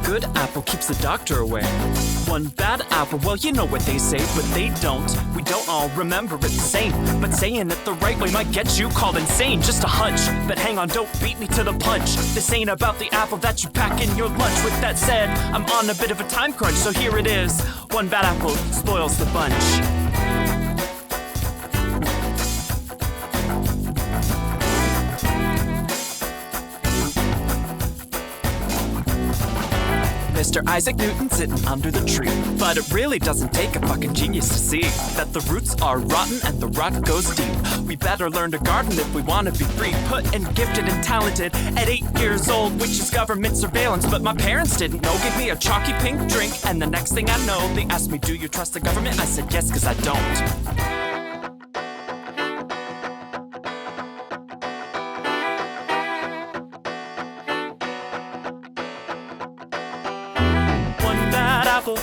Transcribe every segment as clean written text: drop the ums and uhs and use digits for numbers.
good apple keeps the doctor away. One bad apple, well, you know what they say, but they don't. We don't all remember it the same, but saying it the right way might get you called insane. Just a hunch, but hang on, don't beat me to the punch. This ain't about the apple that you pack in your lunch. With that said, I'm on a bit of a time crunch, so here it is. One bad apple spoils the bunch. Mr. Isaac Newton sitting under the tree. But it really doesn't take a fucking genius to see that the roots are rotten and the rot goes deep. We better learn to garden if we want to be free, put and gifted and talented at 8 years old, which is government surveillance. But my parents didn't know. Give me a chalky pink drink, and the next thing I know, they asked me, do you trust the government? I said yes, cause I don't.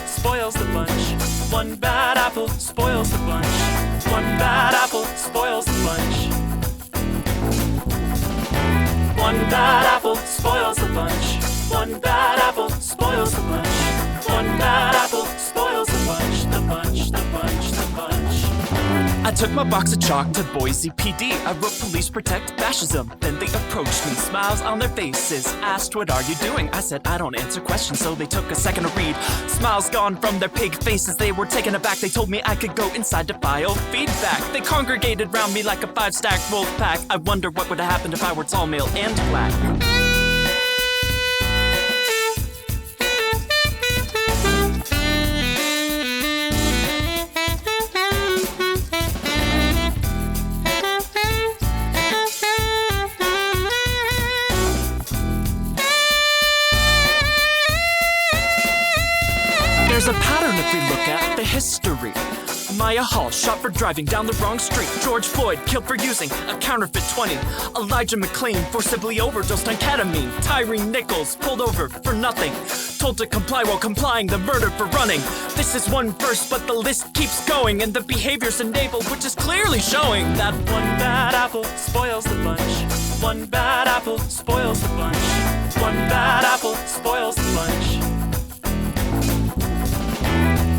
Spoils the bunch. One bad apple spoils the bunch. One bad apple spoils the bunch. One bad apple spoils the bunch. One bad apple spoils the bunch. One bad apple spoils the bunch. The bunch, the bunch, the bunch. I took my box of chalk to Boise PD. I wrote police protect fascism. Then they approached me, smiles on their faces, asked what are you doing? I said I don't answer questions, so they took a second to read. Smiles gone from their pig faces, they were taken aback. They told me I could go inside to file feedback. They congregated round me like a 5-stack wolf pack. I wonder what would have happened if I were tall, male, and black. There's a pattern if we look at the history. Maya Hall shot for driving down the wrong street. George Floyd killed for using a counterfeit 20. Elijah McClain forcibly overdosed on ketamine. Tyree Nichols pulled over for nothing. Told to comply while complying, the murder for running. This is one verse, but the list keeps going, and the behaviors enabled, which is clearly showing that one bad apple spoils the bunch. One bad apple spoils the bunch. One bad apple spoils the bunch.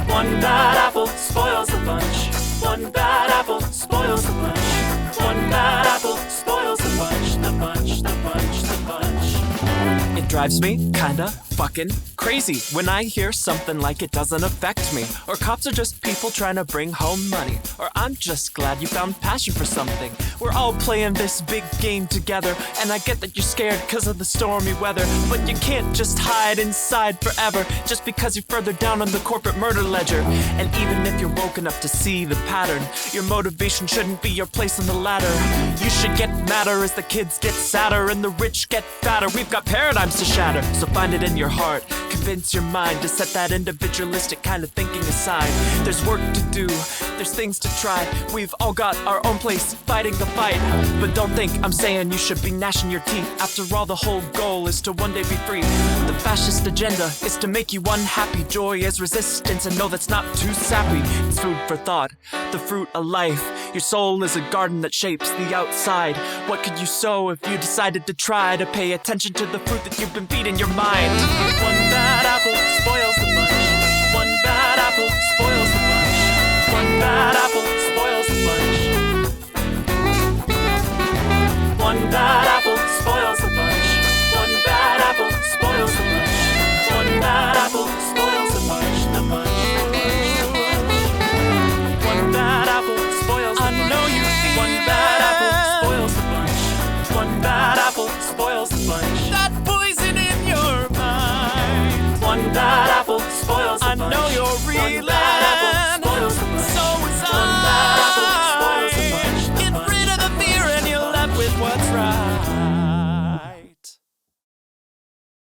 One bad apple spoils the bunch. One bad apple spoils the bunch. One bad apple spoils the bunch. The bunch, the bunch, the bunch. It drives me kinda fucking crazy when I hear something like it doesn't affect me, or cops are just people trying to bring home money, or I'm just glad you found passion for something. We're all playing this big game together, and I get that you're scared because of the stormy weather, but you can't just hide inside forever just because you're further down on the corporate murder ledger. And even if you're woke enough to see the pattern, your motivation shouldn't be your place on the ladder. You should get madder as the kids get sadder and the rich get fatter. We've got paradigms to shatter, so find it in your heart. Convince your mind to set that individualistic kind of thinking aside. There's work to do, there's things to try. We've all got our own place fighting the fight. But don't think I'm saying you should be gnashing your teeth. After all, the whole goal is to one day be free. The fascist agenda is to make you unhappy. Joy is resistance, and no, that's not too sappy. It's food for thought, the fruit of life. Your soul is a garden that shapes the outside. What could you sow if you decided to try to pay attention to the fruit that you've been feeding your mind? One bad apple spoils the bunch. One bad apple spoils the bunch. One bad apple